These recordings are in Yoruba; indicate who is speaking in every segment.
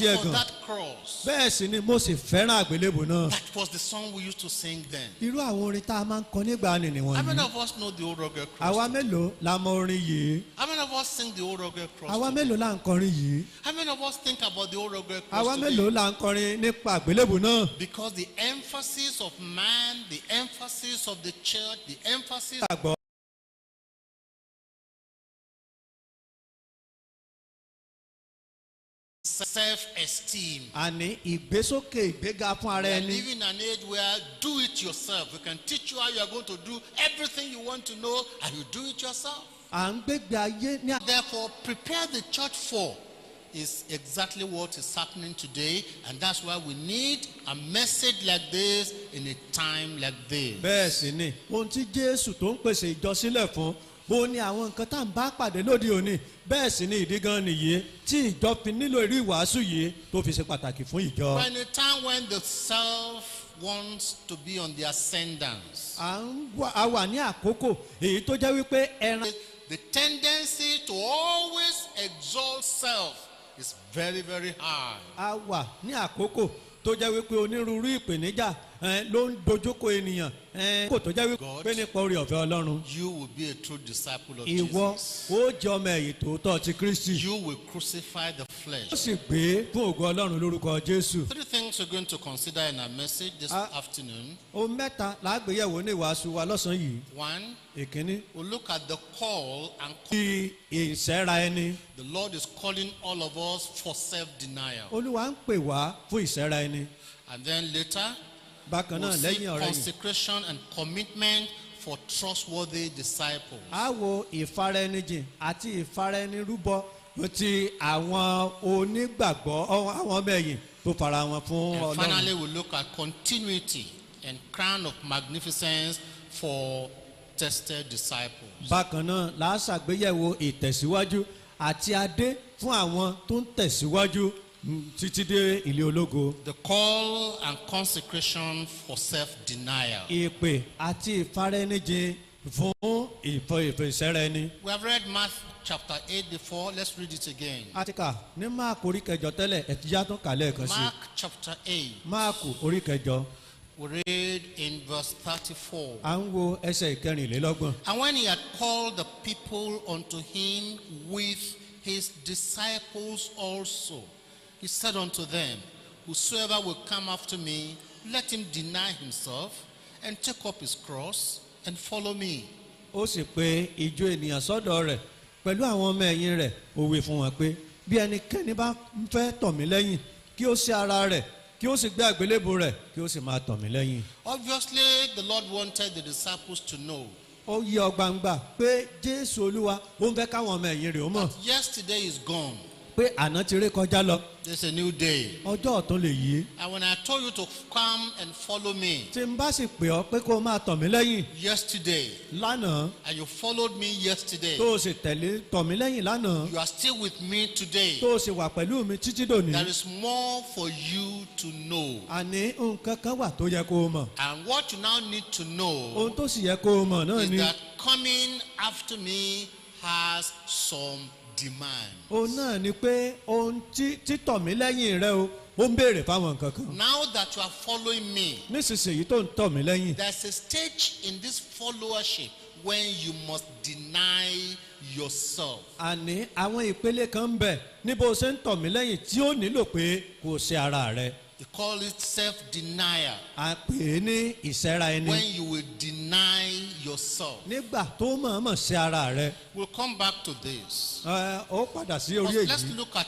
Speaker 1: ẹ̀gàn.
Speaker 2: that cross.
Speaker 1: Bẹ́ẹ̀ sì ni mo sì fẹ́ràn àgbélébùú náà.
Speaker 2: That was the song we used to sing then.
Speaker 1: Irú àwọn orin tá a máa ń kọ nígbà nìyí
Speaker 2: How many
Speaker 1: wọ̀nyí.
Speaker 2: of us know the old rugged
Speaker 1: Àwa
Speaker 2: cross?
Speaker 1: mélòó la mọ orin yìí?
Speaker 2: How many of us sing the old rugged cross?
Speaker 1: Àwa
Speaker 2: today?
Speaker 1: mélòó la ń kọrin yìí?
Speaker 2: How many of us think about the old rugged
Speaker 1: Àwa
Speaker 2: cross today?
Speaker 1: mélòó la ń kọrin nípa àgbélébùú náà?
Speaker 2: Because the emphasis of man, the emphasis of the church, the emphasis
Speaker 1: Àgbọ̀
Speaker 2: self-esteem.
Speaker 1: àní ìgbésókè ìgbéga fún ara
Speaker 2: We are
Speaker 1: ẹni.
Speaker 2: living in an age where do it yourself. We can teach you how you are going to do everything you want to know, and you do it yourself.
Speaker 1: À ń gbégbé ayé ní
Speaker 2: Therefore, prepare the church for is exactly what is happening today, and that's why we need a message like this in a time like this.
Speaker 1: bẹ́ẹ̀ sì ni ohun tí Jésù tó ń pèsè ìjọ sílẹ̀ fún ó ní àwọn nǹkan tá à ń bá pàdé lóde òní. Bẹ́ẹ̀ sì ni ìdí gan nìyí tí ìjọ fi nílò irú ìwàásù yìí tó fi ṣe pàtàkì fún ìjọ.
Speaker 2: We're in a time when the self wants to be on the ascendance.
Speaker 1: A wà ní àkókò èyí tó jẹ́ wípé ẹran.
Speaker 2: The tendency to always exalt self is very, very high.
Speaker 1: A wà ní àkókò tó jẹ́ wípé onírúurú ìpèníjà ló ń dojúkọ ènìyàn kò tó jẹ́ wípé nípa orí ọ̀fẹ́ Ọlọ́run.
Speaker 2: You will be a true disciple of
Speaker 1: Ìwọ
Speaker 2: Jesus.
Speaker 1: ó jẹ́ ọmọ ẹ̀yìn tòótọ́ ti Kristi.
Speaker 2: You will crucify the flesh.
Speaker 1: Ó sì gbé fún ògo Ọlọ́run lórúkọ Jésù.
Speaker 2: Three things we're going to consider in our message this afternoon.
Speaker 1: Ohun mẹ́ta lágbéyẹ̀wò ní ìwàásù wa lọ́sàn-án yìí.
Speaker 2: One,
Speaker 1: Ìkíní,
Speaker 2: we'll look at the call and
Speaker 1: ti ìṣẹ́ra ẹni.
Speaker 2: the Lord is calling all of us for self-denial.
Speaker 1: Olúwa ń pè wá fún ìṣẹ́ra ẹni.
Speaker 2: And then later,
Speaker 1: Bákan
Speaker 2: we'll
Speaker 1: náà
Speaker 2: see
Speaker 1: lẹ́yìn ọ̀rẹ́ yìí.
Speaker 2: consecration and commitment for trustworthy disciples.
Speaker 1: A wo ìfaraẹnijìn àti ìfaraẹnirúbọ ti àwọn onígbàgbọ́ àwọn ọmọ ẹ̀yìn tó fara wọn fún
Speaker 2: And
Speaker 1: Ọlọ́run.
Speaker 2: finally, we'll look at continuity and crown of magnificence for tested disciples.
Speaker 1: Bákan náà la ṣàgbéyẹ̀wò ìtẹ̀síwájú àti adé fún àwọn tó ń tẹ̀síwájú títí dé ilé ológo.
Speaker 2: The call and consecration for self-denial.
Speaker 1: Ìpè àti ìfaraẹnijìn fún ìfẹsẹ̀rẹ̀ ẹni.
Speaker 2: We have read Mark chapter 8 before. Let's read it again.
Speaker 1: A ti kà ní Máàkù orí kẹjọ tẹ́lẹ̀ ẹ̀tíyá tó kà lẹ́ẹ̀kan sí.
Speaker 2: Mark chapter 8.
Speaker 1: Máàkù orí kẹjọ
Speaker 2: We read in verse 34.
Speaker 1: à ń wo ẹsẹ̀ ìkẹrìnlélọ́gbọ̀n.
Speaker 2: And when he had called the people unto him with his disciples also, he said unto them, Whosoever will come after me, let him deny himself and take up his cross and follow me.
Speaker 1: Ó sì pe ìjọ ènìyàn sọ́dọ̀ rẹ̀ pẹ̀lú àwọn ọmọ ẹ̀yìn rẹ̀ ó wí fún wọn pé bí ẹnikẹ́ni bá ń fẹ́ tọ̀ mí lẹ́yìn kí ó sí ara rẹ̀ kí ó sì gbé àgbélébùú rẹ̀ kí ó sì máa tọ̀ mí lẹ́yìn.
Speaker 2: Obviously, the Lord wanted the disciples to know
Speaker 1: Ó yí ọ gbangba pé Jésù Olúwa ó ń fẹ́ káwọn ọmọ ẹ̀yìn rẹ̀ ó mọ̀
Speaker 2: that yesterday is gone.
Speaker 1: pé àná ti ré kọjá lọ
Speaker 2: There's a new day.
Speaker 1: ọjọ́ ọ̀tún lè yí.
Speaker 2: And when I told you to come and follow me
Speaker 1: Tí n bá sì pè ọ́ pé kó o máa tọ̀ mí lẹ́yìn
Speaker 2: yesterday,
Speaker 1: lánàá
Speaker 2: and you followed me yesterday,
Speaker 1: tó o sì tẹ̀lé tọ̀ mí lẹ́yìn lánàá
Speaker 2: you are still with me today.
Speaker 1: tó o sì wà pẹ̀lú mi títí dòní.
Speaker 2: There is more for you to know.
Speaker 1: Àní nǹkan kan wà tó yẹ kó o mọ̀.
Speaker 2: And what you now need to know
Speaker 1: Ohun tó sì yẹ kó o mọ̀ náà
Speaker 2: is
Speaker 1: ni
Speaker 2: that coming after me has some demand.
Speaker 1: òun náà ni pé ohun títọ̀ mí lẹ́yìn rẹ o ó ń béèrè fáwọn nǹkan kan.
Speaker 2: Now that you are following me,
Speaker 1: Nísinsìnyí tó ń tọ̀ mí lẹ́yìn
Speaker 2: there's a stage in this followership when you must deny yourself.
Speaker 1: àní àwọn ìpele kan ń bẹ ní bó o ṣe ń tọ̀ mí lẹ́yìn tí ó nílò pé kó o ṣe ara rẹ.
Speaker 2: They call it self-denial.
Speaker 1: A pè é ní ìṣẹ́ra ẹni.
Speaker 2: When you will deny yourself.
Speaker 1: Nígbà tó mọ̀ọ́mọ̀ ṣe ara rẹ
Speaker 2: We'll come back to this.
Speaker 1: ó padà sí orí
Speaker 2: But let's
Speaker 1: èyí.
Speaker 2: look at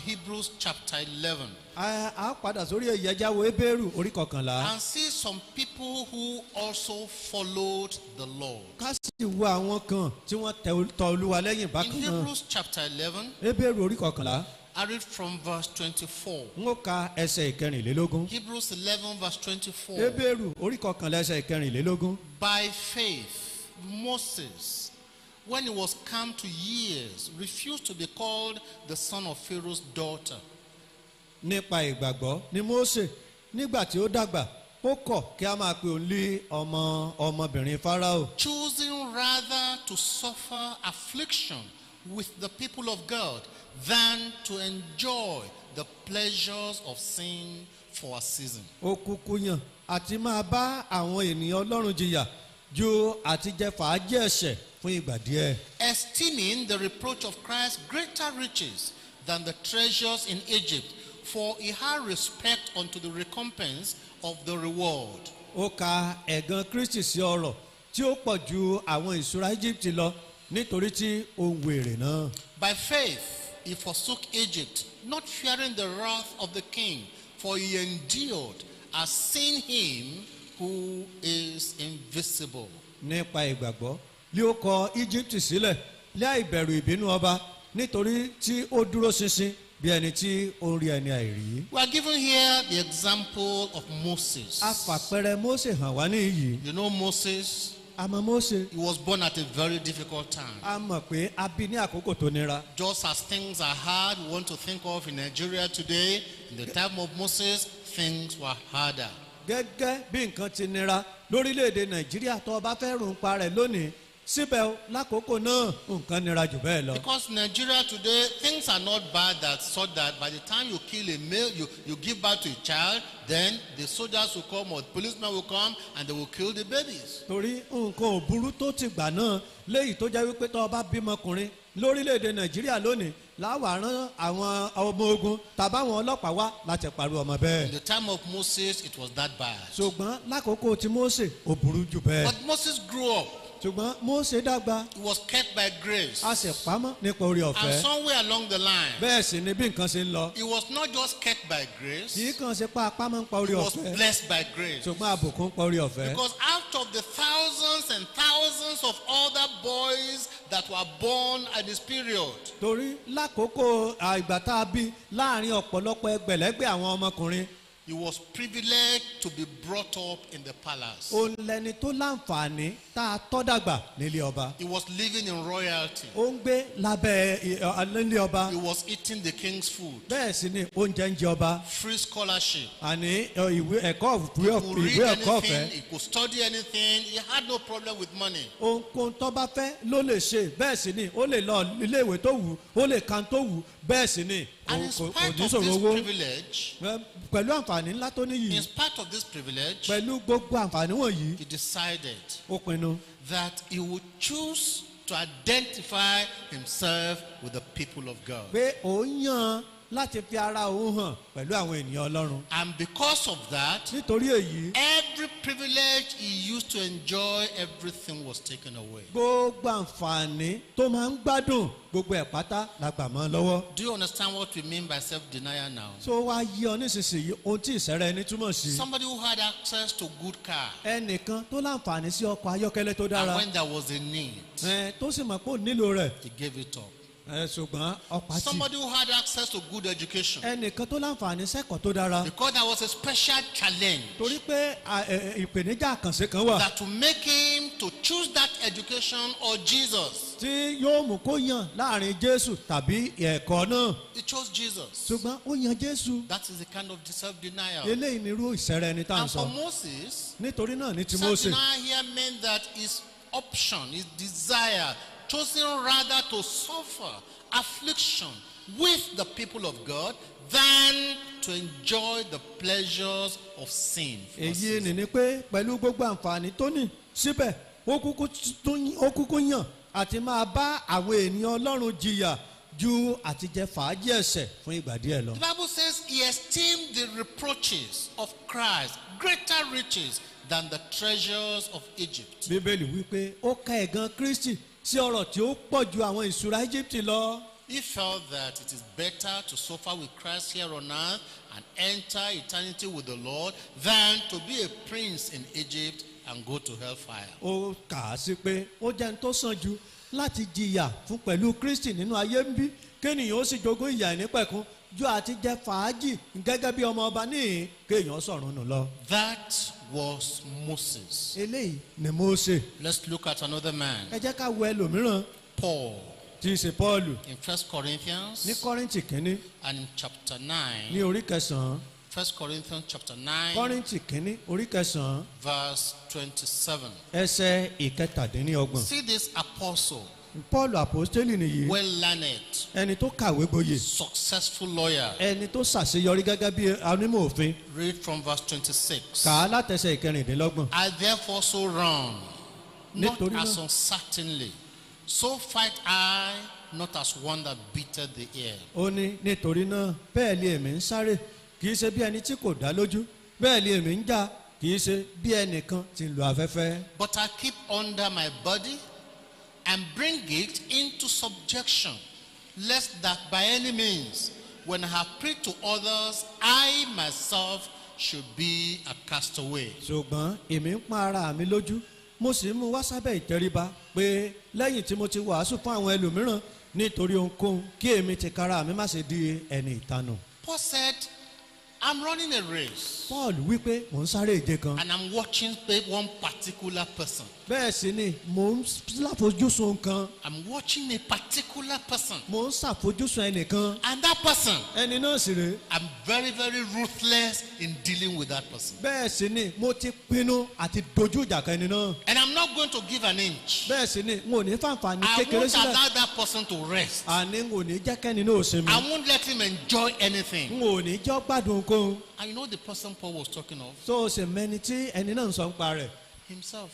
Speaker 2: Hebrews chapter 11
Speaker 1: A padà sórí èyí ẹja wo Hébérù orí kọkànlá.
Speaker 2: and see some people who also followed the Lord.
Speaker 1: Ká sì wo àwọn kan tí wọ́n tọ̀ Olúwa lẹ́yìn
Speaker 2: In
Speaker 1: bákan náà.
Speaker 2: Hebrews chapter 11,
Speaker 1: Hébérù orí kọkànlá
Speaker 2: I read from verse 24.
Speaker 1: n ó ka ẹsẹ̀ ìkẹrìnlélógún.
Speaker 2: Hebrews 11 verse 24.
Speaker 1: Hébérù orí kọkànlá ẹsẹ̀ ìkẹrìnlélógún.
Speaker 2: By faith, Moses, when he was come to years, refused to be called the son of Pharaoh's daughter.
Speaker 1: Nípa ìgbàgbọ́ ni Mósè nígbà tí ó dàgbà ó kọ̀ kí a máa pe òun lé ọmọbìnrin Fáráò.
Speaker 2: Choosing rather to suffer affliction with the people of God than to enjoy the pleasures of sin for a season.
Speaker 1: Ó kúkú yàn àti máa bá àwọn ènìyàn Ọlọ́run jìyà ju àti jẹ fàájì ẹ̀ṣẹ̀ fún ìgbà díẹ̀.
Speaker 2: Esteeming the reproach of Christ greater riches than the treasures in Egypt, for he had respect unto the recompense of the reward.
Speaker 1: Ó ka ẹ̀gàn Kristi sí ọrọ̀ tí ó pọ̀ ju àwọn ìṣúra Egypt lọ nítorí tí ó ń wèrè náà.
Speaker 2: By faith he forsook Egypt, not fearing the wrath of the king, for he endured as seeing him who is invisible.
Speaker 1: Nípa ìgbàgbọ́ lé ó kọ Egypt sílẹ̀ láì bẹ̀rù ìbínú ọba nítorí tí ó dúró ṣinṣin bí ẹni tí ó ń rí ẹni àìrí.
Speaker 2: We are given here the example of Moses.
Speaker 1: A fàpẹẹrẹ Mósè hàn wá níyì.
Speaker 2: You know Moses,
Speaker 1: Àmọ́ Mósè
Speaker 2: he was born at a very difficult time.
Speaker 1: a mọ̀ pé a bí ní àkókò tó nira.
Speaker 2: Just as things are hard, we want to think of in Nigeria today, in the time of Moses, things were harder.
Speaker 1: Gẹ́gẹ́ bí nǹkan ti nira lórílẹ̀‐èdè Nàìjíríà tó bá fẹ́ rùn pa rẹ̀ lónìí síbẹ̀ lákòókò náà nǹkan nira jù bẹ́ẹ̀ lọ.
Speaker 2: Because Nigeria today, things are not bad that so that by the time you kill a male, you give birth to a child, then the soldiers will come or the policemen will come and they will kill the babies.
Speaker 1: Torí nǹkan ò burú tó ti gbà náà léyìí tó jẹ́ wípé tó bá bímọkùnrin lórílẹ̀‐èdè Nàìjíríà lónìí láwàá rán àwọn ọmọ ogun tàbáwọn ọlọ́pàá wá láti pàrọ̀ ọmọ bẹ́ẹ̀.
Speaker 2: In the time of Moses, it was that bad.
Speaker 1: Ṣùgbọ́n lákòókò tí Mósè ò burú jù bẹ́ẹ̀.
Speaker 2: But Moses grew up.
Speaker 1: Ṣùgbọ́n Mósè dàgbà.
Speaker 2: He was kept by grace.
Speaker 1: A sì pamọ́ nípa orí
Speaker 2: And
Speaker 1: ọ̀fẹ́.
Speaker 2: somewhere along the line,
Speaker 1: Bẹ́ẹ̀ sì ni bí nǹkan ṣe ń lọ.
Speaker 2: he was not just kept by grace,
Speaker 1: Kì í kàn ṣe pa apámọ́ nípa orí
Speaker 2: he was
Speaker 1: ọ̀fẹ́.
Speaker 2: blessed by grace.
Speaker 1: Ṣùgbọ́n àbùkún nípa orí ọ̀fẹ́.
Speaker 2: Because out of the thousands and thousands of other boys that were born at this period,
Speaker 1: Torí lákòókò ìgbà tá a bí láàrin ọ̀pọ̀lọpọ̀ ẹgbẹ̀lẹ́gbẹ̀ àwọn ọmọkùnrin.
Speaker 2: he was privileged to be brought up in the palace.
Speaker 1: Òun lẹni tó láǹfààní tá a tọ́ dàgbà nílé ọba.
Speaker 2: He was living in royalty.
Speaker 1: Ó ń gbé lábẹ́ nílé ọba.
Speaker 2: He was eating the king's food.
Speaker 1: Bẹ́ẹ̀ sì ni oúnjẹ ń jẹ ọba.
Speaker 2: Free scholarship.
Speaker 1: Àní ìwé ẹ̀kọ́
Speaker 2: He could read
Speaker 1: ìwé ẹ̀kọ́
Speaker 2: anything,
Speaker 1: ọ̀fẹ́.
Speaker 2: he could study anything. He had no problem with money.
Speaker 1: Ohunkóhun tó bá fẹ́ ló lè ṣe. Bẹ́ẹ̀ sì ni ó lè lọ ilé ìwé tó wù ó lè kan tó wù. Bẹ́ẹ̀ sì ni
Speaker 2: And in
Speaker 1: kò
Speaker 2: spite
Speaker 1: ní
Speaker 2: of
Speaker 1: ṣòro
Speaker 2: this
Speaker 1: owó.
Speaker 2: privilege,
Speaker 1: Pẹ̀lú àǹfààní ńlá tó níyì.
Speaker 2: in spite of this privilege,
Speaker 1: Pẹ̀lú gbogbo àǹfààní wọ̀nyí.
Speaker 2: he decided
Speaker 1: Ó pinnu
Speaker 2: that he would choose to identify himself with the people of God.
Speaker 1: pé òun yàn láti fi ara òun hàn pẹ̀lú àwọn ènìyàn Ọlọ́run.
Speaker 2: And because of that,
Speaker 1: Nítorí èyí
Speaker 2: every privilege he used to enjoy, everything was taken away.
Speaker 1: gbogbo àǹfààní tó máa ń gbádùn gbogbo ẹ̀ pátá la gbà mọ́ lọ́wọ́.
Speaker 2: Do you understand what we mean by self-denial now?
Speaker 1: Tó wá yí ọ nísinsìnyí ohun tí ìṣẹ́rẹ́ ẹni túmọ̀ sí.
Speaker 2: Somebody who had access to good car,
Speaker 1: Ẹnìkan tó láǹfààní sí ọkọ̀ ayọ́kẹ́lẹ́ tó
Speaker 2: and
Speaker 1: dára.
Speaker 2: when there was a need,
Speaker 1: Tó sì mọ̀ pé ó nílò rẹ̀.
Speaker 2: he gave it up.
Speaker 1: Ṣùgbọ́n ọ̀pá tì.
Speaker 2: Somebody who had access to good education,
Speaker 1: Ẹnìkan tó láǹfààní sẹ́kọ̀ọ́ tó dára.
Speaker 2: because there was a special challenge
Speaker 1: Torí pé ìpèníjà àkànṣe kan wà.
Speaker 2: that to make him to choose that education or Jesus,
Speaker 1: Tí yóò mú kó yàn láàrin Jésù tàbí ẹ̀kọ́ náà.
Speaker 2: he chose Jesus.
Speaker 1: Ṣùgbọ́n ó yan Jésù.
Speaker 2: That is the kind of self-denial.
Speaker 1: Eléyìí ni irú ìṣẹ́rẹ́ ẹni tá à ń
Speaker 2: And for
Speaker 1: sọ.
Speaker 2: Moses,
Speaker 1: Nítorí náà ní ti Mósè.
Speaker 2: self-denial here meant that his option, his desire, choosing rather to suffer affliction with the people of God than to enjoy the pleasures of sin.
Speaker 1: Èyí ni pé pẹ̀lú gbogbo àǹfààní tó ní síbẹ̀ ó kúkú yàn àti máa bá àwọn ènìyàn Ọlọ́run jìyà ju àti jẹ fàájì ẹ̀ṣẹ̀ fún ìgbà díẹ̀ lọ.
Speaker 2: The Bible says he esteemed the reproaches of Christ greater riches than the treasures of Egypt.
Speaker 1: Bíbélì wípé ó ka ẹ̀gàn Kristi sí ọrọ̀ tí ó pọ̀ ju àwọn ìṣúra Egypt lọ.
Speaker 2: He felt that it is better to suffer with Christ here on earth and enter eternity with the Lord than to be a prince in Egypt and go to hellfire.
Speaker 1: Ó kà á sí pé ó jẹ́ ní tó sàn jù láti jìyà fún pẹ̀lú Kristi nínú ayé ń bí kéèyàn ó sì jogún ìyà ìnípẹ̀kun ju àti jẹ fàájì gẹ́gẹ́ bí ọmọ ọba níhìn kéèyàn sọ̀run nù lọ.
Speaker 2: That was Moses.
Speaker 1: Eléyìí ni Mósè.
Speaker 2: Let's look at another man,
Speaker 1: Ẹ jẹ́ ká wo ẹlòmíràn
Speaker 2: Paul,
Speaker 1: tí í ṣe Pọ́ọ̀lù
Speaker 2: in 1 Corinthians
Speaker 1: ní Kọ́ríńtì kínní
Speaker 2: and in chapter
Speaker 1: ní
Speaker 2: 9.
Speaker 1: orí kẹsàn-án.
Speaker 2: 1 Corinthians chapter 9,
Speaker 1: Kọ́ríńtì kínní orí kẹsàn-án
Speaker 2: verse 27.
Speaker 1: ẹsẹ̀ ìkẹtàdínlọ́gbọ̀n.
Speaker 2: See this apostle
Speaker 1: Paul apostoli nìyí.
Speaker 2: well learned,
Speaker 1: Ẹni tó kàwé gboyè.
Speaker 2: successful lawyer.
Speaker 1: Ẹni tó ṣàṣeyọrí gẹ́gẹ́ bí onímọ̀ òfin.
Speaker 2: Read from verse 26.
Speaker 1: Kà á látẹsẹ̀ ìkẹrìndínlọ́gbọ̀n.
Speaker 2: I therefore so run, not
Speaker 1: Nítorí
Speaker 2: as
Speaker 1: náà.
Speaker 2: uncertainly. So fight I, not as one that beateth the air.
Speaker 1: Ó ní nítorí náà bẹ́ẹ̀ ni èmi ń sáré kì í ṣe bí ẹni tí kò dá lójú bẹ́ẹ̀ ni èmi ń jà kì í ṣe bí ẹnìkan tí ń lo afẹ́fẹ́.
Speaker 2: But I keep under my body and bring it into subjection, lest that by any means, when I have preached to others, I myself should be a castaway.
Speaker 1: Ṣùgbọ́n èmi ń pọ́n ara mi lójú mo sì ń mú wá sábẹ́ ìtẹríba pé lẹ́yìn tí mo ti wàásù fún àwọn ẹlòmíràn nítorí ohunkóhun kí èmi tìkára mi má ṣe di ẹni ìtanù.
Speaker 2: Paul said, I'm running a race
Speaker 1: Paul wípé mò ń sáré ìje kan.
Speaker 2: and I'm watching one particular person.
Speaker 1: Bẹ́ẹ̀ sì ni mò ń ṣàfojúsùn nǹkan.
Speaker 2: I'm watching a particular person.
Speaker 1: Mò ń ṣàfojúsùn ẹnìkan.
Speaker 2: And that person,
Speaker 1: Ẹni náà sì rèé.
Speaker 2: I'm very, very ruthless in dealing with that person.
Speaker 1: Bẹ́ẹ̀ sì ni mo ti pinnu àti dojú ìjà kan ẹni náà.
Speaker 2: And I'm not going to give an inch.
Speaker 1: Bẹ́ẹ̀ sì ni n ò ní fàǹfààní
Speaker 2: I
Speaker 1: kékeré
Speaker 2: won't
Speaker 1: sílẹ̀.
Speaker 2: allow that person to rest.
Speaker 1: Àní n ò ní jẹ́ kẹ́ni náà sinmi.
Speaker 2: I won't let him enjoy anything.
Speaker 1: N ò ní jọ́ gbádùn ohunkóhun.
Speaker 2: And you know the person Paul was talking of?
Speaker 1: Tó o sì mẹ́ni tí ẹni náà ń sọ nípa rẹ̀.
Speaker 2: Himself.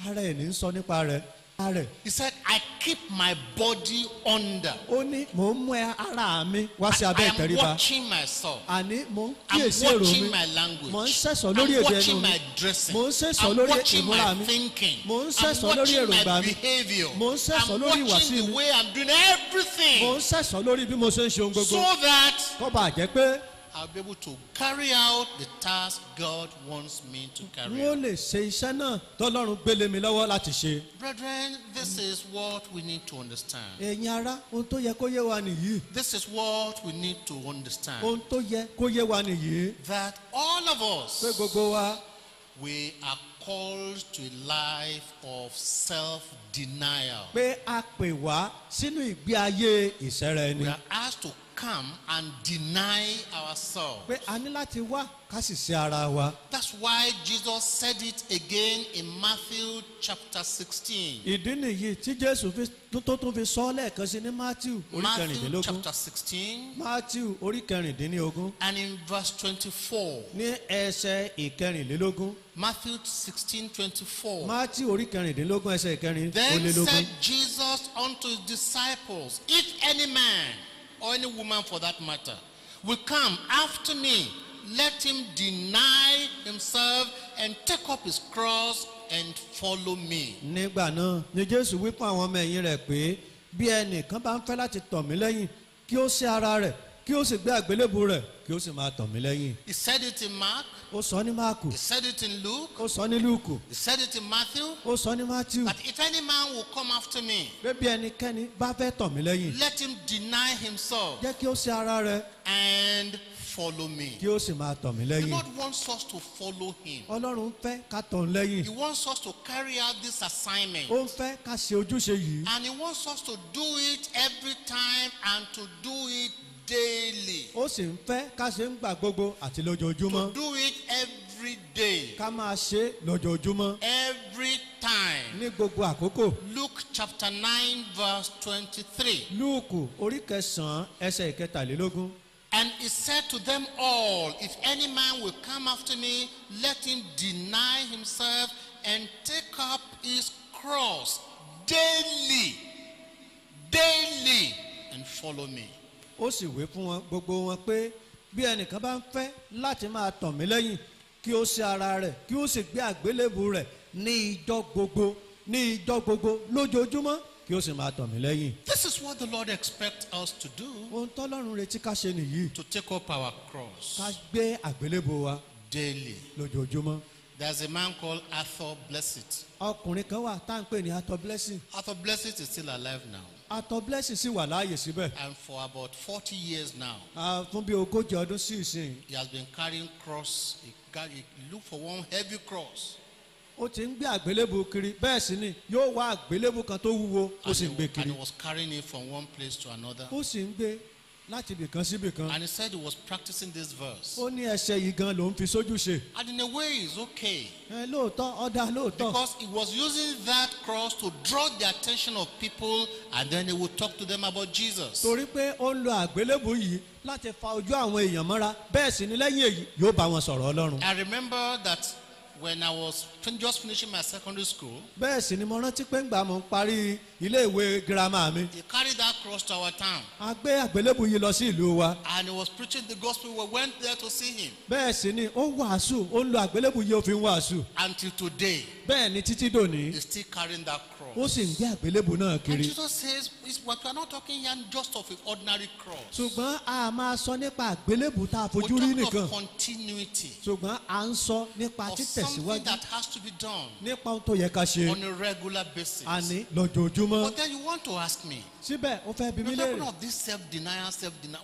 Speaker 1: Ara ẹ̀ ní ń sọ nípa rẹ̀. Ara ẹ̀.
Speaker 2: He said, I keep my body under.
Speaker 1: Ó ní mò ń mú ara mi wá sí
Speaker 2: I
Speaker 1: abẹ́
Speaker 2: am
Speaker 1: ìtẹríba.
Speaker 2: watching myself.
Speaker 1: Àní mò ń
Speaker 2: I'm
Speaker 1: kíyèsí èrò mi.
Speaker 2: watching my language.
Speaker 1: Mò ń sẹ̀sọ̀ lórí
Speaker 2: I'm
Speaker 1: èdè ẹnu
Speaker 2: watching
Speaker 1: mi.
Speaker 2: my dressing.
Speaker 1: Mò ń sẹ̀sọ̀
Speaker 2: I'm
Speaker 1: lórí
Speaker 2: watching
Speaker 1: ìmúra
Speaker 2: my
Speaker 1: mi.
Speaker 2: thinking.
Speaker 1: Mò ń
Speaker 2: I'm
Speaker 1: sẹ̀sọ̀ lórí
Speaker 2: watching
Speaker 1: èròǹgbà
Speaker 2: my
Speaker 1: mi.
Speaker 2: behavior.
Speaker 1: Mò ń sẹ̀sọ̀
Speaker 2: I'm
Speaker 1: lórí ìwàsí
Speaker 2: watching
Speaker 1: mi.
Speaker 2: the way I'm doing
Speaker 1: Mò ń
Speaker 2: everything.
Speaker 1: sẹ̀sọ̀ lórí bí mo ṣe ń ṣe ohun
Speaker 2: So
Speaker 1: gbogbo.
Speaker 2: that
Speaker 1: Kó bàa jẹ́ pé
Speaker 2: I'll be able to carry out the task God wants me to carry
Speaker 1: n ó
Speaker 2: out.
Speaker 1: lè ṣe iṣẹ́ náà tọ́lọ́run gbélé mi lọ́wọ́ láti ṣe.
Speaker 2: Brethren, this is what we need to understand.
Speaker 1: Ẹ̀yin ará ohun tó yẹ kó yé wa nìyí.
Speaker 2: This is what we need to understand.
Speaker 1: Ohun tó yẹ kó yé wa nìyí.
Speaker 2: That all of
Speaker 1: Pé
Speaker 2: us,
Speaker 1: gbogbo wa
Speaker 2: we are called to a life of self-denial.
Speaker 1: pé a pè wá sínú ìgbé ayé ìṣẹ́ra ẹni.
Speaker 2: We are asked to come and deny ourselves.
Speaker 1: Pé a ní láti wá ká sì ṣe ara wa.
Speaker 2: That's why Jesus said it again in Matthew chapter 16.
Speaker 1: Ìdí nìyí tí Jésù tó tún fi sọ lẹ́ẹ̀kan sí ní Matthew orí
Speaker 2: Matthew
Speaker 1: kẹrìndínlógún.
Speaker 2: chapter 16
Speaker 1: Matthew orí kẹrìndínlógún
Speaker 2: and in verse 24.
Speaker 1: ní ẹsẹ̀ ìkẹrìnlélógún.
Speaker 2: Matthew 16:24.
Speaker 1: Matthew orí kẹrìndínlógún ẹsẹ̀
Speaker 2: Then
Speaker 1: ìkẹrìnlélógún.
Speaker 2: said Jesus unto his disciples, if any man or any woman for that matter will come after me, let him deny himself and take up his cross and follow me.
Speaker 1: Nígbà náà ni Jésù wí fún àwọn ọmọ ẹ̀yìn rẹ̀ pé bí ẹnìkan bá ń fẹ́ láti tọ̀ mí lẹ́yìn kí ó ṣe ara rẹ̀ kí ó sì gbé àgbélébù rẹ̀ kí ó sì máa tọ̀ mí lẹ́yìn.
Speaker 2: He said it in Mark.
Speaker 1: Ó sọ ní Máàkù,
Speaker 2: He said it in Luke.
Speaker 1: ó sọ ní Lúùkù,
Speaker 2: He said it in Matthew.
Speaker 1: ó sọ ní Mátíù.
Speaker 2: That if any man will come after me,
Speaker 1: Pé bí ẹnikẹ́ni bá fẹ́ tọ̀ mí lẹ́yìn
Speaker 2: let him deny himself
Speaker 1: jẹ́ kí ó ṣe ara rẹ̀
Speaker 2: and follow me.
Speaker 1: kí ó sì máa tọ̀ mí
Speaker 2: The
Speaker 1: lẹ́yìn.
Speaker 2: Lord wants us to follow him.
Speaker 1: Ọlọ́run fẹ́ ká tọ̀ ń lẹ́yìn.
Speaker 2: He wants us to carry out this assignment.
Speaker 1: Ó ń fẹ́ ká ṣe ojúṣe yìí.
Speaker 2: And he wants us to do it every time and to do it daily.
Speaker 1: Ó sì ń fẹ́ ká ṣe ń gbà gbogbo àti
Speaker 2: To
Speaker 1: lójoojúmọ́.
Speaker 2: do it every day.
Speaker 1: Ká máa ṣe lójoojúmọ́
Speaker 2: Every time.
Speaker 1: ní gbogbo àkókò.
Speaker 2: Luke chapter 9 verse 23.
Speaker 1: Lúùkù orí kẹsàn-án ẹsẹ̀ ìkẹtàlélógún.
Speaker 2: And he said to them all, if any man will come after me, let him deny himself and take up his cross daily, and follow me.
Speaker 1: Ó sì wí fún wọn gbogbo wọn pé bí ẹnìkan bá ń fẹ́ láti máa tọ̀ mí lẹ́yìn kí ó ṣe ara rẹ̀ kí ó sì gbé àgbélébù rẹ̀ ní ijọ́ gbogbo lójoojúmọ́ kí ó sì máa tọ̀ mí lẹ́yìn.
Speaker 2: This is what the Lord expects us to do.
Speaker 1: Ohun tọ́lọ́run retí ká ṣe nìyí.
Speaker 2: To take up our cross
Speaker 1: Ká gbé àgbélébù wa
Speaker 2: daily.
Speaker 1: lójoojúmọ́.
Speaker 2: There's a man called Arthur Blessitt.
Speaker 1: Ọkùnrin kan wà tá à ń pè ní Arthur Blessing.
Speaker 2: Arthur Blessitt is still alive now.
Speaker 1: Arthur Blessing sì wà láàyè síbẹ̀.
Speaker 2: And for about 40 years now,
Speaker 1: Fún bí ogójì ọdún sí ìsìn.
Speaker 2: he has been carrying cross. He looked for one heavy cross.
Speaker 1: Ó ti ń gbé àgbélébù kiri bẹ́ẹ̀ sì ni yóò wá àgbélébù kan tó wúwo ó sì ń gbé
Speaker 2: And
Speaker 1: kiri.
Speaker 2: he was carrying it from one place to another.
Speaker 1: Ó sì ń gbé láti ibìkan sí ibìkan.
Speaker 2: And he said he was practicing this verse.
Speaker 1: Ó ní ẹsẹ̀ yìí gan ló ń fi sójú ṣe.
Speaker 2: And in a way, it's okay.
Speaker 1: Lóòótọ́ ọ̀dà lóòótọ́.
Speaker 2: Because he was using that cross to draw the attention of people, and then he would talk to them about Jesus.
Speaker 1: Torí pé ó ń lo àgbélébù yìí láti fa ojú àwọn èèyàn mọ́ra, bẹ́ẹ̀ sì ni lẹ́yìn èyí yóò bá wọn sọ̀rọ̀ Ọlọ́run.
Speaker 2: I remember that when I was just finishing my secondary school,
Speaker 1: bẹ́ẹ̀ sì ni mo rántí pé ńgbà mo ń parí ilé ìwé girama mi.
Speaker 2: he carried that cross to our town.
Speaker 1: A gbé àgbélébù yìí lọ sí ìlú wa.
Speaker 2: And he was preaching the gospel. We went there to see him.
Speaker 1: Bẹ́ẹ̀ sì ni ó ń wàásù, ó ń lo àgbélébù yìí ó fi ń wàásù.
Speaker 2: Until today,
Speaker 1: Bẹ́ẹ̀ ni títí dòní,
Speaker 2: he's still carrying that
Speaker 1: ó
Speaker 2: cross.
Speaker 1: sì ń gbé àgbélébù náà
Speaker 2: And
Speaker 1: kiri.
Speaker 2: Jesus says, we are not talking here just of an ordinary cross.
Speaker 1: Ṣùgbọ́n a máa sọ nípa àgbélébù tá a
Speaker 2: We're
Speaker 1: fojú rí
Speaker 2: talking
Speaker 1: nìkan.
Speaker 2: of continuity,
Speaker 1: Ṣùgbọ́n à ń sọ nípa
Speaker 2: of something
Speaker 1: títẹ̀síwájú,
Speaker 2: that has to be done
Speaker 1: nípa ohun tó yẹ ká ṣe.
Speaker 2: on a regular basis.
Speaker 1: Àní lójoojúmọ́.
Speaker 2: But then you want to ask me,
Speaker 1: Síbẹ̀ ó fẹ́ bi mí
Speaker 2: you're talking
Speaker 1: léèrè.
Speaker 2: of this self-denial.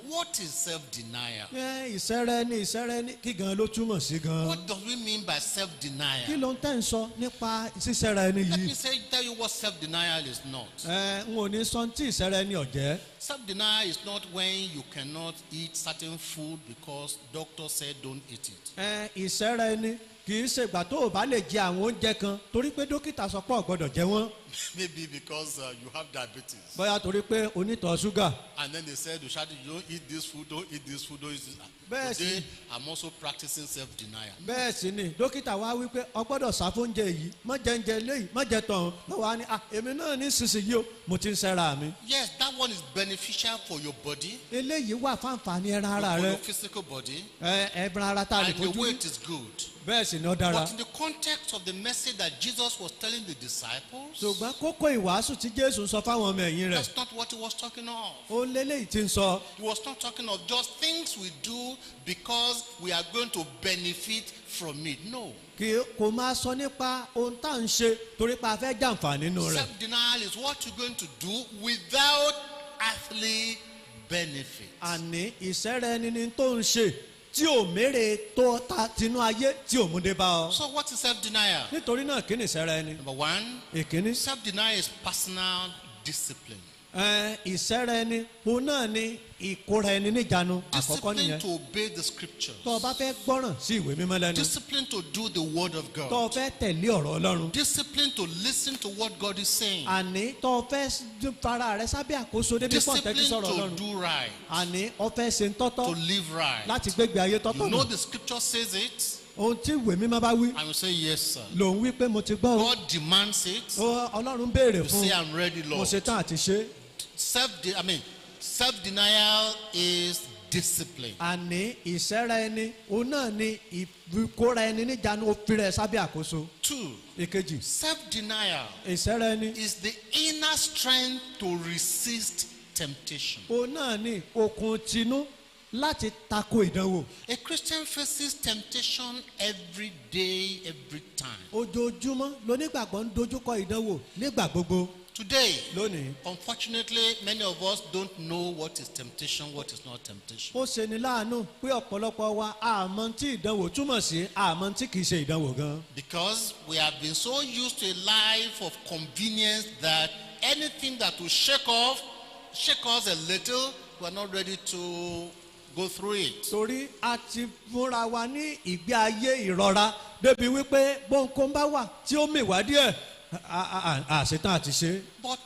Speaker 2: What is self-denial?
Speaker 1: Ìsẹ́rẹ́ni kí gan ló túmọ̀ sí gan.
Speaker 2: What does we mean by
Speaker 1: Kí
Speaker 2: self-denial?
Speaker 1: ló ń tẹ̀ ń sọ nípa sísẹ́ra ẹni
Speaker 2: Let
Speaker 1: yìí?
Speaker 2: me tell you what self-denial is not.
Speaker 1: N ò ní sọ tí ìsẹ́ra ẹni ọ̀jẹ́.
Speaker 2: Self-denial is not when you cannot eat certain food because doctor said don't eat it.
Speaker 1: Ìsẹ́ra ẹni kì í ṣègbà tó o bá lè jẹ àwọn oúnjẹ kan torí pé dókítà sọ pé ò gbọ́dọ̀ jẹ wọ́n.
Speaker 2: Maybe because you have diabetes.
Speaker 1: Bóyá torí pé onítọ̀ ṣúgà.
Speaker 2: And then they said, you don't eat this food, don't eat this food, don't eat this.
Speaker 1: Bẹ́ẹ̀
Speaker 2: Today,
Speaker 1: sì.
Speaker 2: I'm also practicing self-denial.
Speaker 1: Bẹ́ẹ̀ sì ni dókítà wá wí pé o gbọ́dọ̀ ṣàfóúnjẹ yìí má jẹ oúnjẹ léyìí má jẹ tọ̀hún lọ́wọ́ á ní èmi náà ní sísìnyí o mo ti ń ṣẹ́ra mi.
Speaker 2: Yes, that one is beneficial for your body,
Speaker 1: Eléyìí wà fáǹfààní ẹran ara
Speaker 2: for
Speaker 1: rẹ
Speaker 2: your physical body,
Speaker 1: ẹran ara tá a lè
Speaker 2: and the
Speaker 1: fojú
Speaker 2: way
Speaker 1: rí.
Speaker 2: it is good.
Speaker 1: Bẹ́ẹ̀ sì ni ó dára.
Speaker 2: But in the context of the message that Jesus was telling the disciples,
Speaker 1: Ṣùgbọ́n kókó ìwàásù tí Jésù ń sọ fáwọn ọmọ ẹ̀yìn rẹ̀
Speaker 2: that's not what he was talking of.
Speaker 1: ó léléyìí tí ń sọ.
Speaker 2: He was not talking of just things we do because we are going to benefit from it. No.
Speaker 1: Kò máa sọ nípa ohun tá à ń ṣe torí pa fẹ́ jàǹfààní nínú rẹ̀.
Speaker 2: Self-denial is what you're going to do without earthly benefit.
Speaker 1: Àní ìṣẹ́ra ẹni ni tó ń ṣe tí ò mérè tó ta tinú ayé tí ò mú dé bá ọ.
Speaker 2: So what is self-denial?
Speaker 1: Nítorí náà kí ni ìṣẹ́ra ẹni?
Speaker 2: Number one,
Speaker 1: Èkíní.
Speaker 2: self-denial is personal discipline.
Speaker 1: Ìṣẹ́ra ẹni òun náà ni ìkóra ẹni níjàánu àkọ́kọ́
Speaker 2: Discipline
Speaker 1: nìyẹn.
Speaker 2: to obey the scriptures.
Speaker 1: Tó o bá fẹ́ gbọ́ràn sí ìwé mímọ́ lẹ́nu.
Speaker 2: Discipline to do the word of
Speaker 1: Tó o
Speaker 2: God.
Speaker 1: fẹ́ tẹ̀lé ọ̀rọ̀ Ọlọ́run.
Speaker 2: Discipline to listen to what God is saying.
Speaker 1: Àní tó o fẹ́ fara rẹ sábẹ́ àkóso débi pọ̀ tẹ́tí
Speaker 2: Discipline
Speaker 1: sọ̀rọ̀
Speaker 2: to
Speaker 1: Ọlọ́run.
Speaker 2: do right.
Speaker 1: Àní o fẹ́ ṣe ń
Speaker 2: To
Speaker 1: tọ́tọ́
Speaker 2: live right.
Speaker 1: láti gbégbé ayé tọ́tọ́
Speaker 2: You know
Speaker 1: nù.
Speaker 2: the scripture says it,
Speaker 1: Ohun tí ìwé mímọ́ bá wí
Speaker 2: and you say yes, sir.
Speaker 1: lòun wí pé mo ti gbọ́ o.
Speaker 2: God demands it.
Speaker 1: Ọlọ́run béèrè
Speaker 2: You
Speaker 1: fún
Speaker 2: say I'm ready,
Speaker 1: mo
Speaker 2: Lord.
Speaker 1: ṣetán àti ṣe.
Speaker 2: Self-denial is discipline.
Speaker 1: Àní ìṣẹ́ra ẹni òun náà ni ìkóra ẹni níjàánu òfin rẹ̀ sábẹ́ àkóso.
Speaker 2: 2,
Speaker 1: Ìkejì
Speaker 2: self-denial
Speaker 1: ìṣẹ́ra ẹni
Speaker 2: is the inner strength to resist temptation.
Speaker 1: òun náà ni okun tinú láti tako ìdánwò.
Speaker 2: A Christian faces temptation every day, every time.
Speaker 1: Ojoojúmọ́ lónígbàgbọ́ ń dojúkọ ìdánwò nígbà gbogbo.
Speaker 2: Today,
Speaker 1: Lónìí
Speaker 2: unfortunately, many of us don't know what is temptation, what is not temptation.
Speaker 1: ó ṣe ni láàánú pé ọ̀pọ̀lọpọ̀ wa àmọ́ tí ìdánwò túmọ̀ sí àmọ́ tí kìí ṣe ìdánwò gan.
Speaker 2: Because we have been so used to a life of convenience that anything that will shake us a little, we are not ready to go through it.
Speaker 1: Torí a ti fúnra wa ní ìgbé ayé ìrọ̀ra débi wípé bóńkó bá wà tí ó mì wá díẹ̀ àṣetán àti ṣe.
Speaker 2: But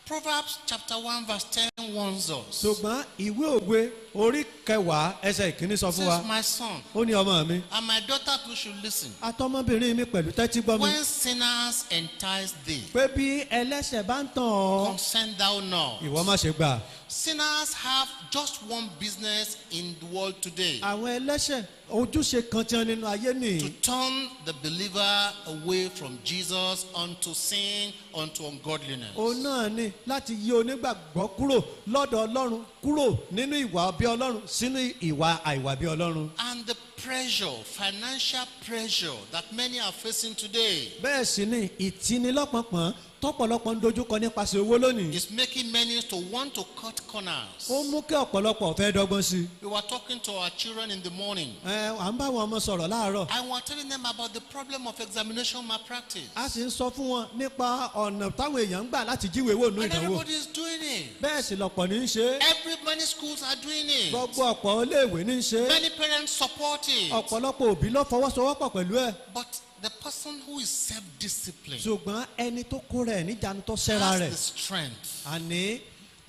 Speaker 2: Proverbs chapter 1 verse 10 warns us.
Speaker 1: Ṣùgbọ́n ìwé òwe orí kẹwàá ẹsẹ̀ ìkíní sọ fún wa.
Speaker 2: Says, my son,
Speaker 1: Ó ní ọmọ mi
Speaker 2: and my daughter too should listen.
Speaker 1: àtọmọbìnrin mi pẹ̀lú tẹ́tí gbọ́ mi.
Speaker 2: When sinners entice thee,
Speaker 1: Pé bí ẹlẹ́ṣẹ̀ bá ń tàn ọ́
Speaker 2: consent thou not.
Speaker 1: ìwọ má ṣe gbà.
Speaker 2: Sinners have just one business in the world today:
Speaker 1: Àwọn ẹlẹ́ṣẹ̀ ojúṣe kan tí wọn nínú ayé
Speaker 2: to
Speaker 1: nìyí.
Speaker 2: turn the believer away from Jesus unto sin, unto ungodliness.
Speaker 1: Òun náà ni láti yí onígbàgbọ́ kúrò lọ́dọ̀ Ọlọ́run kúrò nínú ìwà bí Ọlọ́run sínú ìwà àìwà bí Ọlọ́run.
Speaker 2: And the pressure, financial pressure that many are facing today
Speaker 1: Bẹ́ẹ̀ sì ni ìtinilọ́pọ̀npọ̀n tọ́pọ̀lọpọ̀ ń dojúkọ nípasẹ̀ owó lónìí.
Speaker 2: It's making many to want to cut corners.
Speaker 1: ó mú kí ọ̀pọ̀lọpọ̀ fẹ́ dọ́gbọ́n sí i.
Speaker 2: We were talking to our children in the morning.
Speaker 1: À ń bá àwọn ọmọ sọ̀rọ̀ láàárọ̀.
Speaker 2: I was telling them about the problem of examination malpractice.
Speaker 1: a sì ń sọ fún wọn nípa ọ̀nà táwọn èèyàn ń gbà láti jíwèé wò ní
Speaker 2: And
Speaker 1: ìdánwò.
Speaker 2: everybody is doing it.
Speaker 1: bẹ́ẹ̀ sì lọ̀pọ̀ ní í ṣe.
Speaker 2: Many schools are doing it.
Speaker 1: gbogbo ọ̀pọ̀ iléèwé ní í ṣe.
Speaker 2: Many parents support it.
Speaker 1: ọ̀pọ̀lọpọ̀ òbí ló fọwọ́sowọ́pọ̀ pẹ̀lú ẹ̀.
Speaker 2: But the person who is self-disciplined
Speaker 1: ṣùgbọ́n ẹni tó kó rẹ̀ níjànú tó ṣẹ́ra
Speaker 2: has
Speaker 1: rẹ̀.
Speaker 2: the strength,
Speaker 1: àní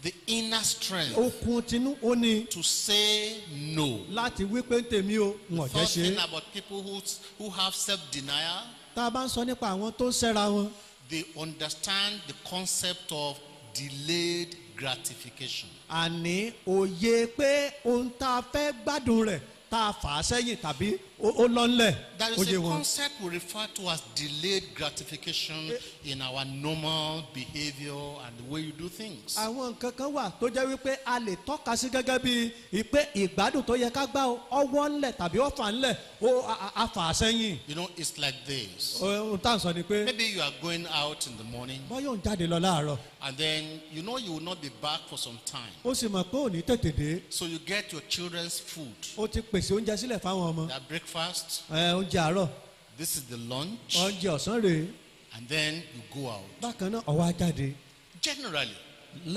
Speaker 2: the inner strength
Speaker 1: okun tinú ó ní
Speaker 2: to say no.
Speaker 1: láti wí pé ń tèmi o ń
Speaker 2: The
Speaker 1: ọ̀jẹ́
Speaker 2: first
Speaker 1: ṣe.
Speaker 2: thing about people who have self-denial,
Speaker 1: tá a bá ń sọ nípa àwọn tó ń ṣẹ́ra wọn.
Speaker 2: they understand the concept of delayed gratification.
Speaker 1: àní òye pé ohun tá a fẹ́ gbádùn rẹ̀ tá a fà á sẹ́yìn tàbí ó lọ́nlẹ̀
Speaker 2: There is
Speaker 1: òye
Speaker 2: a
Speaker 1: wọn.
Speaker 2: concept we refer to as delayed gratification in our normal behavior and the way you do things.
Speaker 1: àwọn nǹkan kan wà tó jẹ́ wípé a lè tọ́ka sí gẹ́gẹ́ bí ìpè ìgbádùn tó yẹ ká gbá ọwọ́ ńlẹ̀ tàbí ọ̀fà ńlẹ̀ a fà á sẹ́yìn.
Speaker 2: You know, it's like this.
Speaker 1: ohun tá à ń sọ ni pé
Speaker 2: Maybe you are going out in the morning
Speaker 1: bọ́yọ̀ ń jáde lọ láàárọ̀
Speaker 2: and then you know you will not be back for some time.
Speaker 1: ó sì mọ̀ pé ò ní tètè dé
Speaker 2: So you get your children's food,
Speaker 1: ó ti pèsè oúnjẹ sílẹ̀ fáwọn ọmọ.
Speaker 2: their breakfast,
Speaker 1: oúnjẹ àárọ̀
Speaker 2: this is the lunch,
Speaker 1: oúnjẹ ọ̀sán rèé
Speaker 2: and then you go out.
Speaker 1: bákan náà ọwọ́ á jáde.
Speaker 2: Generally, you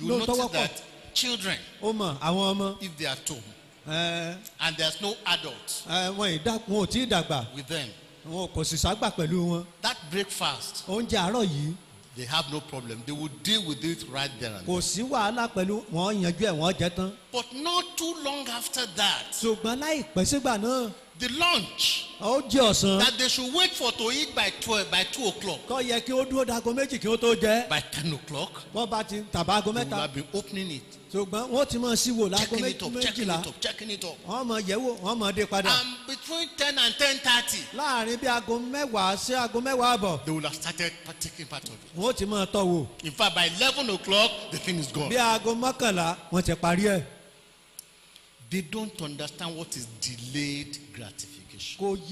Speaker 1: ló
Speaker 2: notice
Speaker 1: tọwọ́ pọ̀
Speaker 2: that children,
Speaker 1: ó mọ̀ àwọn ọmọ
Speaker 2: if they are at home
Speaker 1: ẹ,
Speaker 2: and there's no adult
Speaker 1: wọn ò tí ì dàgbà
Speaker 2: with them,
Speaker 1: wọn kò sì ságbà pẹ̀lú wọn.
Speaker 2: that breakfast,
Speaker 1: oúnjẹ àárọ̀ yìí
Speaker 2: they have no problem. They will deal with it right there and
Speaker 1: kò
Speaker 2: then.
Speaker 1: sí wàhálà pẹ̀lú wọn yanjú ẹ̀ wọ́n jẹ tán.
Speaker 2: But not too long after that,
Speaker 1: ṣùgbọ́n láìpẹ́ sígbà náà
Speaker 2: the lunch
Speaker 1: oúnjẹ ọ̀sán
Speaker 2: that they should wait for to eat by 2 o'clock,
Speaker 1: tó yẹ kí ó dúró dago méjì kí ó tó jẹ
Speaker 2: by 10 o'clock,
Speaker 1: wọ́n bá ti tàbá ago
Speaker 2: they will
Speaker 1: mẹ́ta
Speaker 2: have been opening it,
Speaker 1: ṣùgbọ́n wọ́n ti máa ṣíwò láago
Speaker 2: checking it up, checking
Speaker 1: méjìlá
Speaker 2: it up, checking it up.
Speaker 1: wọ́n máa yẹ̀wò wọ́n máa dé padà.
Speaker 2: And between 10 and 10:30,
Speaker 1: láàrin bí aago mẹ́wàá sí aago mẹ́wàá àbọ̀
Speaker 2: they will have started taking part of it.
Speaker 1: wọ́n ti máa tọ́ wò.
Speaker 2: In fact, by 11 o'clock, the thing is gone.
Speaker 1: bí aago mọ́kànlá wọ́n ti parí ẹ̀.
Speaker 2: They don't understand what is delayed gratification.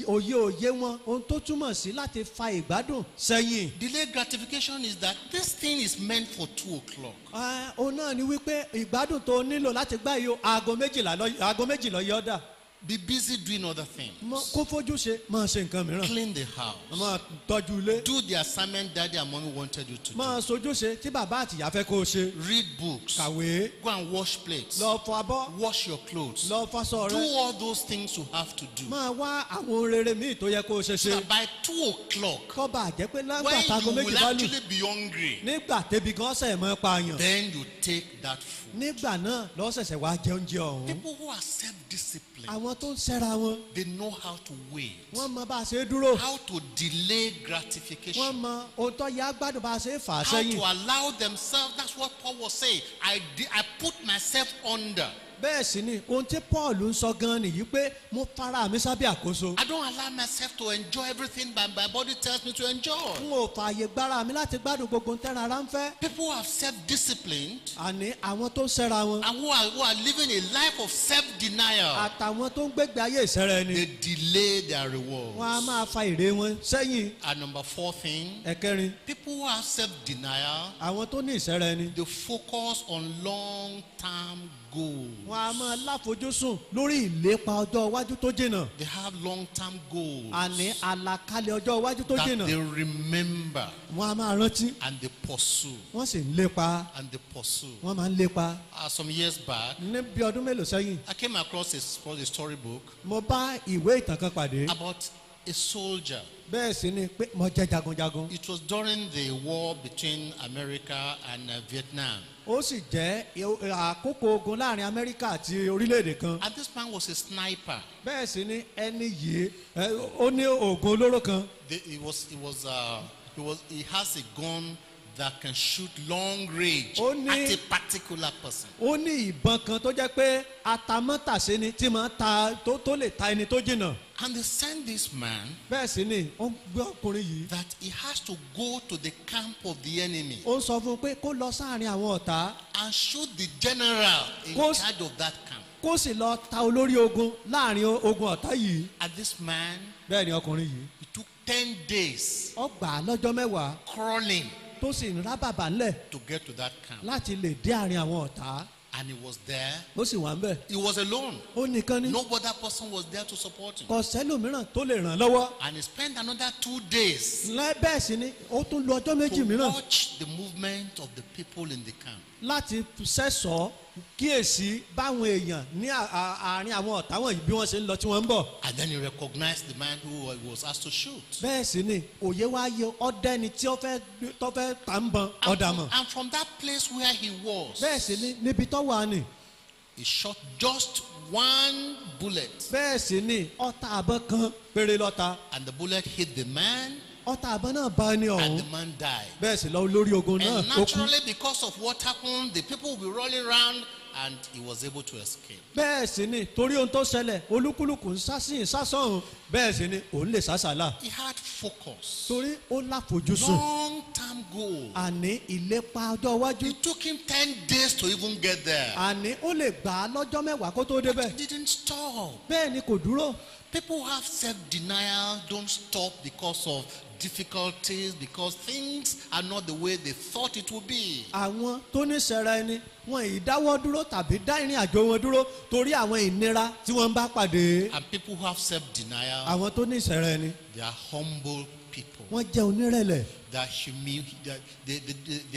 Speaker 1: òye wọn ohun tó túmọ̀ sí láti fa ìgbádùn sẹ́yìn.
Speaker 2: Delayed gratification is that this thing is meant for 2 o'clock.
Speaker 1: òun náà ni wípé ìgbádùn tó nílò láti gbá yìí aago méjìlá yọ dà.
Speaker 2: Be busy doing other things.
Speaker 1: kó fojú ṣe máa ṣe nǹkan mìíràn.
Speaker 2: Clean the house.
Speaker 1: máa tọ́jú ilé.
Speaker 2: Do the assignment daddy and mommy wanted you to do.
Speaker 1: máa sojú ṣe tí bàbá àtìyá fẹ́ kó o ṣe.
Speaker 2: Read books.
Speaker 1: kàwé.
Speaker 2: Go and wash plates.
Speaker 1: lọ fọ abọ́.
Speaker 2: Wash your clothes.
Speaker 1: lọ fọṣọ
Speaker 2: Do
Speaker 1: rẹ.
Speaker 2: all those things you have to do.
Speaker 1: máa wá àwọn rere míì tó yẹ kó o ṣe
Speaker 2: So
Speaker 1: ṣe.
Speaker 2: that by 2 o'clock,
Speaker 1: kọ́ bá jẹ́ pé lágbà
Speaker 2: when
Speaker 1: tago
Speaker 2: you
Speaker 1: méjì
Speaker 2: will
Speaker 1: bá lù.
Speaker 2: actually be hungry,
Speaker 1: nígbà tẹ́bi gan ṣẹ̀ mọ́ pààyàn.
Speaker 2: then you take that food.
Speaker 1: nígbà náà lọ́sẹ̀sẹ̀ wá jẹ oúnjẹ ọ̀hún.
Speaker 2: People who are self-disciplined,
Speaker 1: àwọn tó ń ṣẹ́ra wọn
Speaker 2: they know how to wait,
Speaker 1: wọ́n mọ bá a ṣe dúró.
Speaker 2: how to delay
Speaker 1: wọ́n
Speaker 2: gratification,
Speaker 1: mọ ohun tó yẹ agbádùn bá a ṣe fà á
Speaker 2: how
Speaker 1: sẹ́yìn.
Speaker 2: to allow themselves. That's what Paul was saying. I put myself under.
Speaker 1: bẹ́ẹ̀ sì ni ohun tí Paul ń sọ gan nìyí pé mo fara mi sábẹ́ àkóso.
Speaker 2: I don't allow myself to enjoy everything that my body tells me to enjoy.
Speaker 1: n ò fààyè gbára mi láti gbádùn gbogbo ohun tẹ́ran ara ń fẹ́.
Speaker 2: People who have self-disciplined
Speaker 1: àní àwọn tó ń ṣẹ́ra wọn
Speaker 2: and who are living a life of self-denial,
Speaker 1: àtàwọn tó ń gbégbé ayé ìṣẹ́ra ẹni
Speaker 2: they delay their
Speaker 1: wọ́n á
Speaker 2: rewards.
Speaker 1: máa fa èrè wọn sẹ́yìn.
Speaker 2: And number 4 thing,
Speaker 1: ẹ̀kẹrin
Speaker 2: people who have self-denial,
Speaker 1: àwọn tó ní ìṣẹ́ra ẹni
Speaker 2: they focus on long-term goals.
Speaker 1: wọ́n á máa láfojúsùn lórí ìlépa ọjọ́ iwájú tó jìnnà.
Speaker 2: They have long-term goals
Speaker 1: àní àlàkalẹ̀ ọjọ́ iwájú tó
Speaker 2: that
Speaker 1: jìnnà.
Speaker 2: they remember
Speaker 1: wọ́n á máa rántí
Speaker 2: and they pursue
Speaker 1: wọ́n sì ń lépa
Speaker 2: and they pursue.
Speaker 1: wọ́n máa ń lépa.
Speaker 2: Some years back,
Speaker 1: ní bí ọdún mélòó sẹ́yìn
Speaker 2: I came across a storybook
Speaker 1: mo bá ìwé ìtàn kan pàdé.
Speaker 2: about a soldier.
Speaker 1: bẹ́ẹ̀ sì ni pé mo jẹ́ jagunjagun.
Speaker 2: It was during the war between America and Vietnam.
Speaker 1: ó sì jẹ́ àkókò ogun láàrin Amẹ́ríkà àti orílẹ̀-èdè kan.
Speaker 2: And this man was a sniper.
Speaker 1: bẹ́ẹ̀ sì ni ẹni yìí ó ní oògùn olóró kan.
Speaker 2: He has a gun that can shoot long range at a particular person.
Speaker 1: ó ní ìbọn kan tó jẹ́ pé atamátàsé ni tí máa ta tó lè ta ẹni tó jìnnà.
Speaker 2: And they sent this man
Speaker 1: bẹ́ẹ̀ sì ni ó ń gbé ọkùnrin yìí.
Speaker 2: that he has to go to the camp of the enemy
Speaker 1: ó ń sọ fún un pé kó lọ sáàrin àwọn ọ̀tá
Speaker 2: and shoot the general in
Speaker 1: Cause-
Speaker 2: charge of that camp.
Speaker 1: kó sì lọ ta olórí ogun láàrin ogun ọ̀tá yìí.
Speaker 2: And this man,
Speaker 1: bẹ́ẹ̀ ni ọkùnrin yìí
Speaker 2: he took 10 days
Speaker 1: ó gbà á lọ́jọ́ mẹ́wàá
Speaker 2: crawling
Speaker 1: tó sì ń rábàbà ńlẹ̀
Speaker 2: to get to that camp.
Speaker 1: láti lè dé àárín àwọn ọ̀tá.
Speaker 2: And he was there.
Speaker 1: ó sì wà ń bẹ̀.
Speaker 2: He was alone.
Speaker 1: ó nìkan ni.
Speaker 2: No other person was there to support him.
Speaker 1: kò sẹ́lòmíràn tó lè ràn lọ́wọ́.
Speaker 2: And he spent another 2 days
Speaker 1: bẹ́ẹ̀ sì ni ó tún lo ọjọ́ méjì
Speaker 2: to
Speaker 1: mìíràn
Speaker 2: watch the movement of the people in the camp.
Speaker 1: láti sẹ́sọ̀ kíyèsí báwọn èèyàn ní àárín àwọn ọ̀tá wọ̀nyí bí wọ́n ṣe ń lọ tí wọ́n ń bọ̀.
Speaker 2: And then he recognized the man who was asked to shoot.
Speaker 1: bẹ́ẹ̀ sì ni òye wá yẹ ọdẹ ni tí ó fẹ́ tà ń bọn ọ̀dà mọ̀.
Speaker 2: And from that place where he was,
Speaker 1: bẹ́ẹ̀ sì ni níbi tó wà ní.
Speaker 2: he shot just one bullet.
Speaker 1: bẹ́ẹ̀ sì ni ọta àbọ̀ kan péré lọ́ta.
Speaker 2: And the bullet hit the man,
Speaker 1: ọta àbọ̀ náà bá ní
Speaker 2: and
Speaker 1: ọ̀hún.
Speaker 2: the man died.
Speaker 1: bẹ́ẹ̀ sì lọ lórí ogun náà
Speaker 2: And
Speaker 1: ó kú.
Speaker 2: naturally, because of what happened, the people will be rolling around, and he was able to escape.
Speaker 1: bẹ́ẹ̀ sì ni torí ohun tó ṣẹlẹ̀ olúkúlùkù ń sásìn sásọ̀hún bẹ́ẹ̀ sì ni òun lè sásàlà.
Speaker 2: He had focus,
Speaker 1: torí ó láfojúsùn.
Speaker 2: long-term goal.
Speaker 1: àní ìlépa ọjọ́ iwájú.
Speaker 2: It took him 10 days to even get there.
Speaker 1: àní ó lè gbà á lọ́jọ́ mẹ́wàá kó tó débẹ̀.
Speaker 2: He didn't stop.
Speaker 1: bẹ́ẹ̀ ni kò dúró.
Speaker 2: People who have self-denial don't stop because of difficulties, because things are not the way they thought it would be.
Speaker 1: àwọn tó ní sẹ́ra ẹni wọn ì dáwọ́ dúró tàbí dá ìrìn àjò wọn dúró torí àwọn ìnira tí wọ́n bá pàdé.
Speaker 2: And people who have self-denial,
Speaker 1: àwọn tó ní sẹ́ra ẹni
Speaker 2: they are humble people.
Speaker 1: wọ́n jẹ́ onírẹ̀lẹ̀.
Speaker 2: They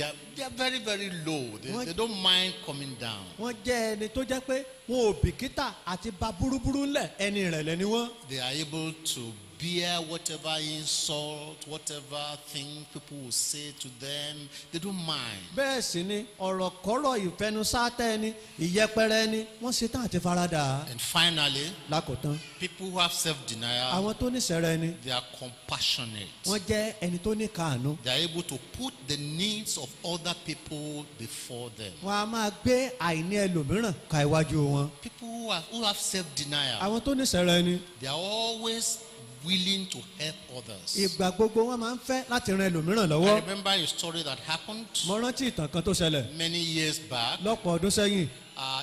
Speaker 2: are they are very, very low. They don't mind coming down.
Speaker 1: wọ́n jẹ́ ẹni tó jẹ́ pé wọn ò bìkítà àti ba búrúburú ńlẹ̀ ẹni ìrẹ̀lẹ̀ ni wọ́n.
Speaker 2: They are able to bear whatever insult, whatever thing people will say to them. They don't mind.
Speaker 1: bẹ́ẹ̀ sì ni ọ̀rọ̀ kọ́rọ̀ ìfẹnusátẹ́ ẹni ìyẹpẹrẹ ẹni wọ́n ṣetán àti faradà.
Speaker 2: And finally,
Speaker 1: lákòótán
Speaker 2: people who have self-denial,
Speaker 1: àwọn tó ní sẹ́ra ẹni
Speaker 2: they are compassionate.
Speaker 1: wọ́n jẹ́ ẹni tó ní kàánú.
Speaker 2: They are able to put the needs of other people before them.
Speaker 1: wọ́n á máa gbé àìní ẹlòmíràn ka iwájú wọn.
Speaker 2: People who have self-denial,
Speaker 1: àwọn tó ní sẹ́ra ẹni
Speaker 2: they are always willing to help others.
Speaker 1: ìgbà gbogbo wọn máa ń fẹ́ láti ran ẹlòmíràn
Speaker 2: I
Speaker 1: lọ́wọ́.
Speaker 2: remember a story that happened
Speaker 1: mo rántí ìtàn kan tó ṣẹlẹ̀
Speaker 2: many years back.
Speaker 1: lọ́pọ̀ ọdún sẹ́yìn.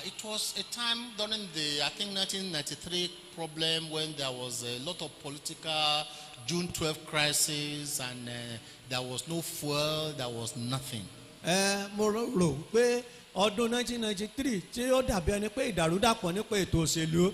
Speaker 2: It was a time during the, I think, 1993 problem when there was a lot of political June 12 crisis, and there was no fuel, there was nothing.
Speaker 1: mo rò pé ọdún 1993 tí ó dàbí ẹni pé ìdàrúdàpọ̀ nípa ètò òṣèlú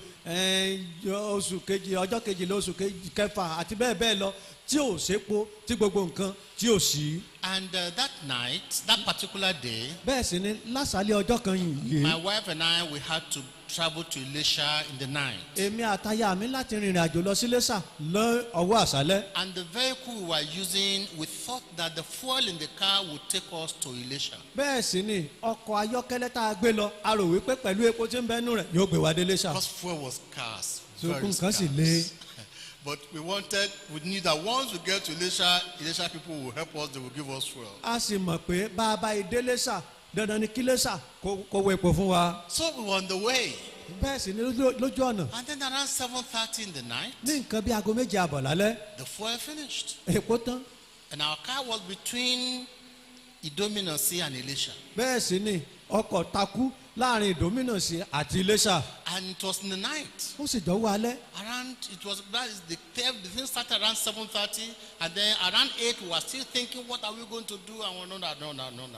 Speaker 1: oṣù kejì ọjọ́ kejìlá oṣù kẹfà àti bẹ́ẹ̀ bẹ́ẹ̀ lọ tí ò sépo tí gbogbo nǹkan tí ò sí.
Speaker 2: And that night, that particular day,
Speaker 1: bẹ́ẹ̀ sì ni lásàálẹ̀ ọjọ́ kan yìí.
Speaker 2: my wife and I, we had to travel to Elisha in the night.
Speaker 1: èmi àtaya mi láti rìnrìn àjò lọ sí Iléṣà lọ ọwọ́ àṣálẹ́.
Speaker 2: And the vehicle we were using, we thought that the fuel in the car would take us to Elisha.
Speaker 1: bẹ́ẹ̀ sì ni ọkọ̀ ayọ́kẹ́lẹ́ tá a gbé lọ a rò wípé pẹ̀lú epo tí ń bẹ́nu rẹ̀ yóò gbé wa dé Iléṣà.
Speaker 2: Because fuel was scarce.
Speaker 1: sókun
Speaker 2: Very
Speaker 1: kan sì le.
Speaker 2: scarce. But we knew that once we get to Elisha people will help us, they will give us fuel.
Speaker 1: a sì mọ̀ pé bá a bá ìdé Iléṣà dandan ni kí Iléṣà kó wọ epo fún wa.
Speaker 2: So we were on the way.
Speaker 1: bẹ́ẹ̀ sì ni lójú ọ̀nà
Speaker 2: And then around 7:30 in the night,
Speaker 1: ní nǹkan bí aago méje àbọ̀ lálẹ́
Speaker 2: the fuel finished.
Speaker 1: epo tán.
Speaker 2: And our car was between Idominasi and Elisha.
Speaker 1: bẹ́ẹ̀ sì ni ọkọ̀ takú láàrin Ìdómìnàsí àti Iléṣà.
Speaker 2: And it was in the night.
Speaker 1: ó sì jọ wọ alẹ́.
Speaker 2: The thing started around 7:30, and then around 8 we were still thinking, what are we going to do? And no.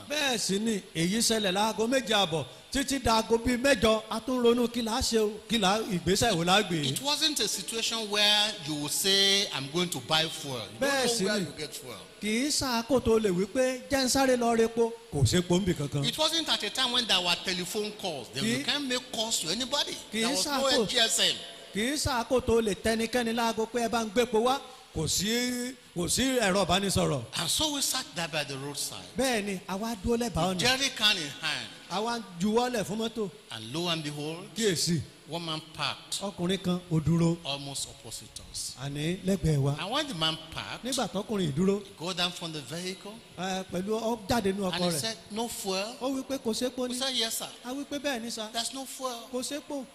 Speaker 1: bẹ́ẹ̀ sì ni èyí ṣẹlẹ̀ láago méje àbọ̀ títí daago bíi mẹ́jọ a tún ronú kí là á ṣe o kí là ìgbésẹ̀ wo la gbé.
Speaker 2: It wasn't a situation where you would say, I'm going to buy fuel. You don't know where you get fuel.
Speaker 1: kì í ṣàkó tó lè wí pé jẹ́ ń sáré lọ repo kò sépo níbì kankan.
Speaker 2: It wasn't at a time when there were telephone calls. Then you can't make calls to anybody. There was no GSM.
Speaker 1: kì í ṣàkó tó lè tẹnikẹ́ni láago pé ẹ bá ń gbépo wá kò sí ẹ̀rọ ìbánisọ̀rọ̀.
Speaker 2: And so we sat there by the roadside.
Speaker 1: bẹ́ẹ̀ ni àwa dúró lẹ́bàá ọ̀nà.
Speaker 2: Jerry can in hand.
Speaker 1: àwa juwọ́lẹ̀ fún mọ́tò.
Speaker 2: And lo and behold,
Speaker 1: kíyèsí
Speaker 2: one man parked
Speaker 1: ọkùnrin kan ò dúró.
Speaker 2: almost opposite us.
Speaker 1: àní lẹ́gbẹ̀ẹ́ wa.
Speaker 2: And when the man parked,
Speaker 1: nígbà tọkùnrin ìdúró.
Speaker 2: he got down from the vehicle.
Speaker 1: pẹ̀lú ọ jáde nínú
Speaker 2: And
Speaker 1: ọkọ
Speaker 2: he
Speaker 1: rẹ̀.
Speaker 2: said, no fuel.
Speaker 1: ó wí pé kò sépo
Speaker 2: We
Speaker 1: ní.
Speaker 2: said, yes, sir.
Speaker 1: a wí pé bẹ́ẹ̀ ni sa.
Speaker 2: There's no fuel.
Speaker 1: kò sépo.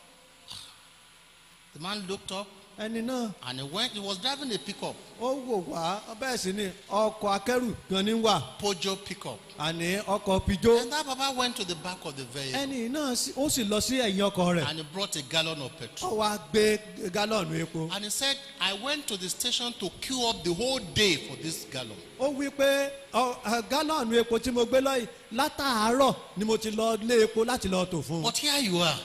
Speaker 2: The man looked up.
Speaker 1: ẹni náà
Speaker 2: And he was driving a pickup,
Speaker 1: ó wò wá bẹ́ẹ̀ sì ni ọkọ̀ akẹ́rù gan ni wà
Speaker 2: Peugeot pickup.
Speaker 1: àní ọkọ̀ pijó.
Speaker 2: And that Baba went to the back of the vehicle
Speaker 1: ẹni náà ó sì lọ sí ẹ̀yìn ọkọ̀ rẹ̀
Speaker 2: and he brought a gallon of
Speaker 1: ó
Speaker 2: petrol.
Speaker 1: wá gbé gálọ̀nù epo.
Speaker 2: And he said, I went to the station to queue up the whole day for this gallon.
Speaker 1: ó wí pé gálọ̀nù epo tí mo gbé lọ́yìn látàárọ̀ ni mo ti lọ lé epo láti lọ tò fún un.
Speaker 2: But here you are.